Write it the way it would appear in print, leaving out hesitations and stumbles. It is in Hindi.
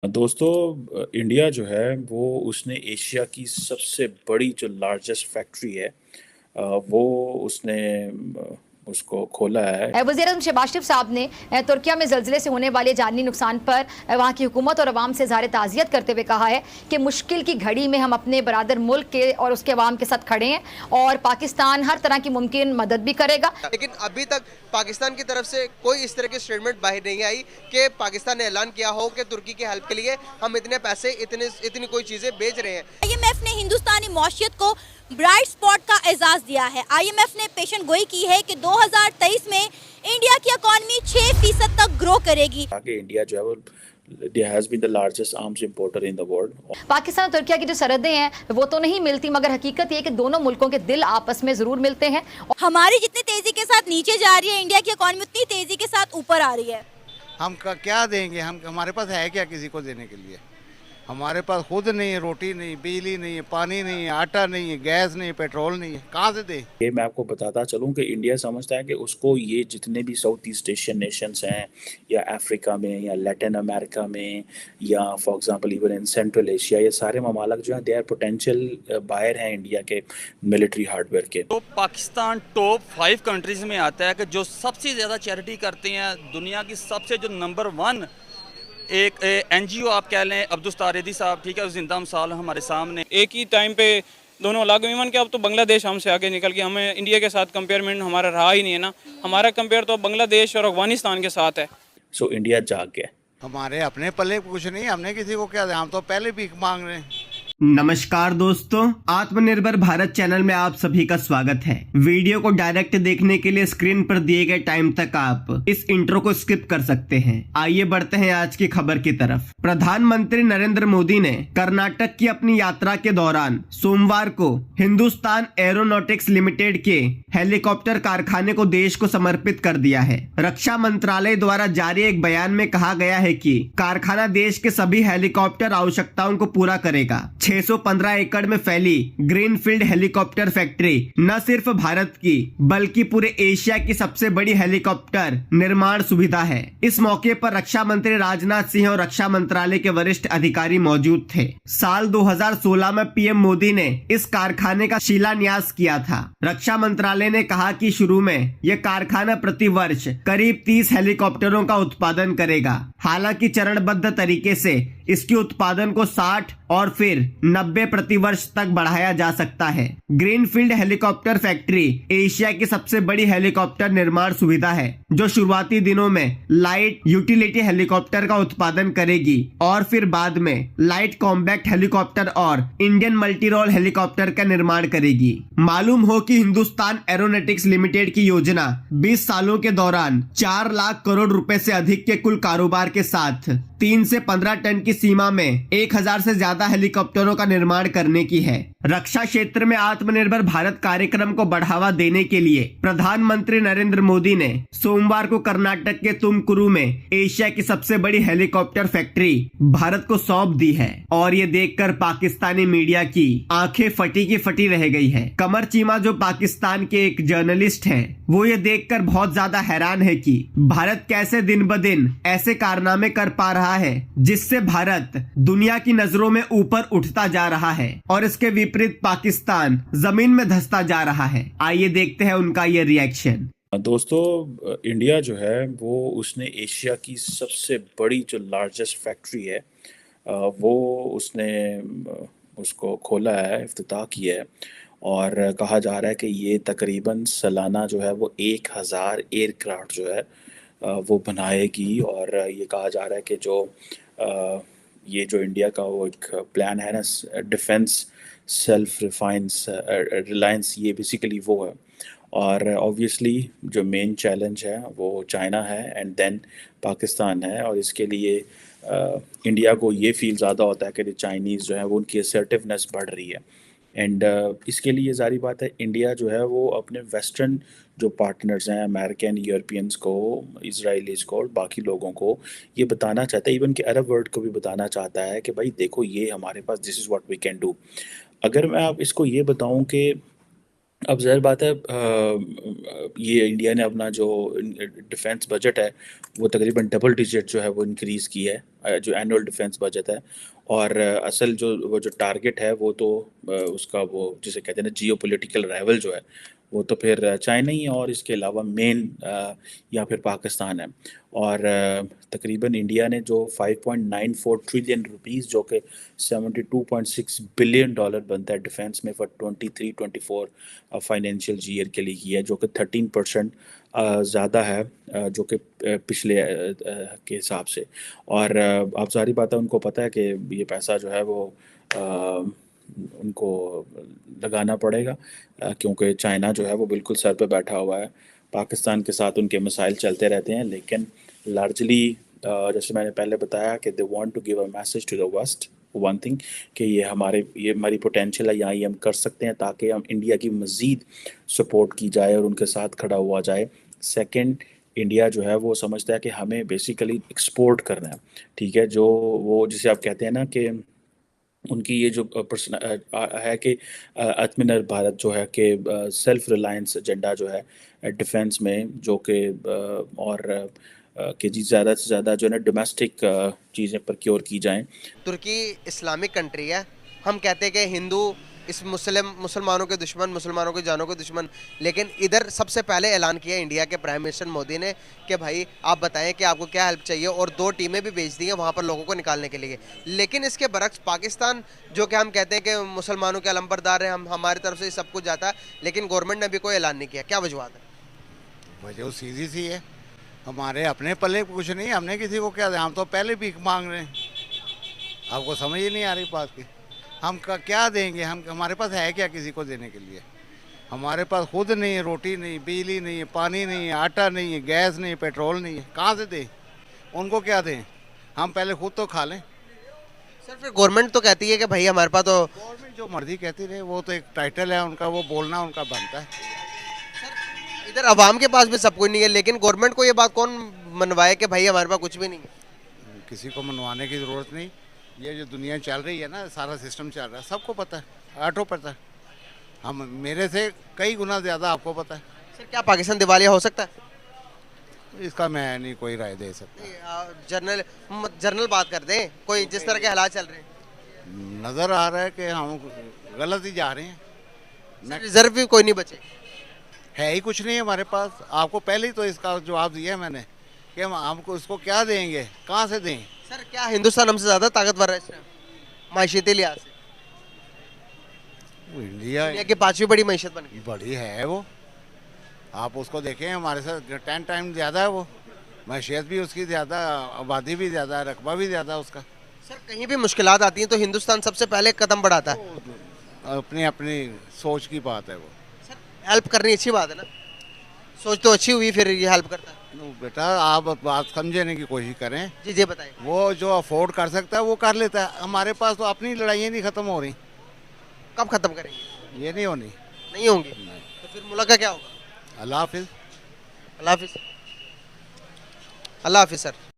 दोस्तों इंडिया जो है वो उसने एशिया की सबसे बड़ी जो लार्जेस्ट फैक्ट्री है वो उसने उसको खोला है। वज़ीर-ए-आज़म शहबाज शरीफ साहब ने तुर्किया में ज़लज़ले से होने वाले जानी नुकसान पर वहाँ की हुकूमत और अवाम से इज़हार ताज़ियत करते हुए कहा है कि मुश्किल की घड़ी में हम अपने बरादर मुल्क के और उसके अवाम के साथ खड़े हैं और पाकिस्तान हर तरह की मुमकिन मदद भी करेगा। लेकिन अभी तक पाकिस्तान की तरफ से कोई इस तरह की स्टेटमेंट बाहर नहीं आई कि पाकिस्तान ने ऐलान किया हो कि तुर्की की हेल्प के लिए हम इतने पैसे इतनी कोई चीजें बेच रहे हैं। आईएमएफ ने हिंदुस्तानी मौशियत को ब्राइट स्पॉट का एजाज दिया है। आईएमएफ ने पेशन गोई की है कि 2023 में इंडिया की इकोनॉमी 6% तक ग्रो करेगी। आगे इंडिया जो है वो India has been the largest arms importer in the world. Pakistan और तुर्किया की जो सरहदें हैं वो तो नहीं मिलती, मगर हकीकत ये कि दोनों मुल्कों के दिल आपस में जरूर मिलते हैं। हमारी जितनी तेजी के साथ नीचे जा रही है, इंडिया की इकोनॉमी उतनी तेजी के साथ ऊपर आ रही है। हम क्या देंगे? हम हमारे पास है क्या किसी को देने के लिए? हमारे पास खुद नहीं है, रोटी नहीं, बिजली नहीं है, पानी नहीं है, आटा नहीं है, गैस नहीं है, पेट्रोल नहीं है, कहाँ से दे? ये मैं आपको बताता चलूँ कि इंडिया समझता है कि उसको ये जितने भी साउथ ईस्ट एशियन नेशंस हैं या अफ्रीका में या लैटिन अमेरिका में या for example even in central Asia, ये सारे ममालिक जो हैं दे आर पोटेंशियल बायर हैं इंडिया के मिलिट्री हार्डवेयर के। तो पाकिस्तान टॉप 5 कंट्रीज़ में आता है कि जो सबसे ज़्यादा चैरिटी करते हैं। दुनिया की सबसे जो नंबर 1 एक एनजीओ आप कह लें, अब्दुल तारेदी साहब, ठीक है, जिंदा मिसाल हमारे सामने। एक ही टाइम पे दोनों अलग विमान के, अब तो बांग्लादेश हमसे आगे निकल के, हमें इंडिया के साथ कंपेयरमेंट हमारा रहा ही नहीं है ना। हमारा कंपेयर तो बांग्लादेश और अफगानिस्तान के साथ है। सो इंडिया जाग गया। हमारे अपने पल्ले कुछ नहीं, हमने किसी को क्या दिया? हम तो पहले भीख मांग रहे हैं। नमस्कार दोस्तों, आत्मनिर्भर भारत चैनल में आप सभी का स्वागत है। वीडियो को डायरेक्ट देखने के लिए स्क्रीन पर दिए गए टाइम तक आप इस इंट्रो को स्किप कर सकते हैं। आइए बढ़ते हैं आज की खबर की तरफ। प्रधानमंत्री नरेंद्र मोदी ने कर्नाटक की अपनी यात्रा के दौरान सोमवार को हिंदुस्तान एरोनॉटिक्स लिमिटेड के हेलीकॉप्टर कारखाने को देश को समर्पित कर दिया है। रक्षा मंत्रालय द्वारा जारी एक बयान में कहा गया है कि कारखाना देश के सभी हेलीकॉप्टर आवश्यकताओं को पूरा करेगा। 615 एकड़ में फैली ग्रीनफील्ड हेलीकॉप्टर फैक्ट्री न सिर्फ भारत की बल्कि पूरे एशिया की सबसे बड़ी हेलीकॉप्टर निर्माण सुविधा है। इस मौके पर रक्षा मंत्री राजनाथ सिंह और रक्षा मंत्रालय के वरिष्ठ अधिकारी मौजूद थे। साल 2016 में पीएम मोदी ने इस कारखाने का शिलान्यास किया था। रक्षा मंत्रालय ने कहा कि शुरू में यह कारखाना प्रति वर्ष करीब 30 हेलीकॉप्टरों का उत्पादन करेगा। हालांकि चरणबद्ध तरीके से इसके उत्पादन को 60 और फिर 90 प्रति वर्ष तक बढ़ाया जा सकता है। ग्रीनफील्ड हेलीकॉप्टर फैक्ट्री एशिया की सबसे बड़ी हेलीकॉप्टर निर्माण सुविधा है, जो शुरुआती दिनों में लाइट यूटिलिटी हेलीकॉप्टर का उत्पादन करेगी और फिर बाद में लाइट कॉम्बैक्ट हेलीकॉप्टर और इंडियन मल्टी रोल हेलीकॉप्टर का निर्माण करेगी। मालूम हो कि हिंदुस्तान एरोनॉटिक्स लिमिटेड की योजना 20 सालों के दौरान 4 लाख करोड़ रुपए से अधिक के कुल कारोबार के साथ 3 से 15 टन की सीमा में 1000 से ज्यादा हेलीकॉप्टरों का निर्माण करने की है। रक्षा क्षेत्र में आत्मनिर्भर भारत कार्यक्रम को बढ़ावा देने के लिए प्रधानमंत्री नरेंद्र मोदी ने सोमवार को कर्नाटक के तुमकुरु में एशिया की सबसे बड़ी हेलीकॉप्टर फैक्ट्री भारत को सौंप दी है। और ये देखकर पाकिस्तानी मीडिया की आंखें फटी की फटी रह गई है। कमर चीमा जो पाकिस्तान के एक जर्नलिस्ट हैं, वो ये देखकर बहुत ज्यादा हैरान है कि भारत कैसे दिन ब दिन ऐसे कारनामे कर पा रहा है जिससे भारत दुनिया की नजरों में ऊपर उठता जा रहा है और इसके विपरीत पाकिस्तान जमीन में धंसता जा रहा है। आइए देखते हैं उनका ये रिएक्शन। दोस्तों इंडिया जो है वो उसने एशिया की सबसे बड़ी जो लार्जेस्ट फैक्ट्री है वो उसने उसको खोला है, इफ्तिताह किया है। और कहा जा रहा है कि ये तकरीबन सालाना जो है वो 1000 एयरक्राफ्ट जो है वो बनाएगी। और ये कहा जा रहा है कि जो ये जो इंडिया का वो एक प्लान है ना, डिफेंस सेल्फ रिलायंस, ये बेसिकली वो है। और ऑब्वियसली जो मेन चैलेंज है वो चाइना है एंड देन पाकिस्तान है। और इसके लिए इंडिया को ये फील ज़्यादा होता है कि चाइनीज़ जो है वो उनकी असर्टिवनेस बढ़ रही है। एंड इसके लिए जारी बात है, इंडिया जो है वो अपने वेस्टर्न जो पार्टनर्स हैं, अमेरिकन, यूरोपियंस को, इसराइलीज़ को और बाकी लोगों को ये बताना चाहता है, इवन कि अरब वर्ल्ड को भी बताना चाहता है कि भाई देखो ये हमारे पास, this is what we can do. अगर मैं आप इसको ये बताऊं कि अब ज़ाहिर बात है, ये इंडिया ने अपना जो डिफेंस बजट है वो तकरीबन डबल डिजिट जो है वो इंक्रीज़ की है, जो एनुअल डिफेंस बजट है। और असल जो वो जो टारगेट है वो तो उसका वो जिसे कहते हैं ना जियो पोलिटिकल राइवल जो है वो तो फिर चाइना ही है, और इसके अलावा मेन या फिर पाकिस्तान है। और तकरीबन इंडिया ने जो 5.94 ट्रिलियन रुपीस जो कि 72.6 बिलियन डॉलर बनता है डिफेंस में फॉर 23-24 फाइनेंशियल ईयर के लिए किया है, जो कि 13% ज़्यादा है जो कि पिछले के हिसाब से। और अब सारी बात है, उनको पता है कि ये पैसा जो है वो उनको लगाना पड़ेगा, क्योंकि चाइना जो है वो बिल्कुल सर पे बैठा हुआ है। पाकिस्तान के साथ उनके मसाइल चलते रहते हैं, लेकिन लार्जली जैसे मैंने पहले बताया कि they want to give a message to the West one thing, कि ये हमारी पोटेंशियल है, यहाँ ये हम कर सकते हैं, ताकि हम इंडिया की मज़ीद सपोर्ट की जाए और उनके साथ खड़ा हुआ जाए। सेकंड, इंडिया जो है वो समझता है कि हमें बेसिकली एक्सपोर्ट करना है, ठीक है, जो वो जिसे आप कहते हैं ना कि उनकी ये जो है कि आत्मनिर्भर भारत जो है कि सेल्फ रिलायंस एजेंडा जो है डिफेंस में, जो कि कि जी ज़्यादा से ज़्यादा जो है ना डोमेस्टिक चीज़ें प्रोक्योर की जाएं। तुर्की इस्लामिक कंट्री है, हम कहते हैं कि हिंदू इस मुसलमानों के दुश्मन, मुसलमानों की जानों के दुश्मन, लेकिन इधर सबसे पहले ऐलान किया इंडिया के प्राइम मिनिस्टर मोदी ने कि भाई आप बताएं कि आपको क्या हेल्प चाहिए, और 2 टीमें भी भेज दी हैं वहाँ पर लोगों को निकालने के लिए। लेकिन इसके बरक्स पाकिस्तान, जो कि हम कहते हैं कि मुसलमानों के अलंबरदार हैं, हम हमारी तरफ से सब कुछ जाता है, लेकिन गवर्नमेंट ने अभी कोई ऐलान नहीं किया, क्या वजूहत है? वजह सीधी सी है, हमारे अपने पल्ले कुछ नहीं, हमने किसी को क्या, हम तो पहले भीख मांग रहे हैं। आपको समझ ही नहीं आ रही बात की, हम क्या देंगे, हम हमारे पास है क्या किसी को देने के लिए? हमारे पास खुद नहीं है, रोटी नहीं, बिजली नहीं है, पानी नहीं है, आटा नहीं है, गैस नहीं है, पेट्रोल नहीं है, कहाँ से दें? उनको क्या दें? हम पहले खुद तो खा लें। सर फिर गवर्नमेंट तो कहती है कि भाई हमारे पास तो, गवर्नमेंट जो मर्जी कहती रहे, वो तो एक टाइटल है उनका, वो बोलना उनका बनता है। इधर अवाम के पास भी सब कुछ नहीं है, लेकिन गवर्नमेंट को ये बात कौन मनवाए कि भाई हमारे पास कुछ भी नहीं है? किसी को मनवाने की ज़रूरत नहीं, ये जो दुनिया चल रही है ना, सारा सिस्टम चल रहा है, सबको पता है, आठों पता है, हम मेरे से कई गुना ज़्यादा आपको पता है। सर क्या पाकिस्तान दिवालिया हो सकता है? इसका मैं नहीं कोई राय दे सकता। जर्नल बात कर दें, कोई जिस तरह के हालात चल रहे हैं, नज़र आ रहा है कि हम गलत ही जा रहे हैं। रिजर्व भी कोई नहीं बचे, है ही कुछ नहीं है हमारे पास। आपको पहले ही तो इसका जवाब दिया है मैंने कि हम हमको इसको क्या देंगे, कहाँ से दें? सर क्या हिंदुस्तान हमसे ज़्यादा ताकतवर है इस टाइम मायशती लिहाज से? इंडिया दुनिया की 5वीं बड़ी मीशत बन गई। बड़ी है वो, आप उसको देखें, हमारे साथ 10 टाइम ज़्यादा है वो, मैशियत भी उसकी ज़्यादा, आबादी भी ज़्यादा है, रकबा भी ज़्यादा उसका। सर कहीं भी मुश्किलात आती हैं तो हिंदुस्तान सबसे पहले कदम बढ़ाता है। अपनी अपनी सोच की बात है वो। सर हेल्प करनी अच्छी बात है ना, सोच तो अच्छी हुई, फिर ये हेल्प करता है। बेटा आप बात समझने की कोशिश करें। जी जी बताइए। वो जो अफोर्ड कर सकता है वो कर लेता है, हमारे पास तो अपनी लड़ाइयाँ नहीं ख़त्म हो रही। कब खत्म करेंगे? ये नहीं होनी, नहीं होंगी तो फिर मुल्क का क्या होगा? अल्लाह हाफिज़। अल्लाह हाफिज़। अल्लाह हाफिज़ सर।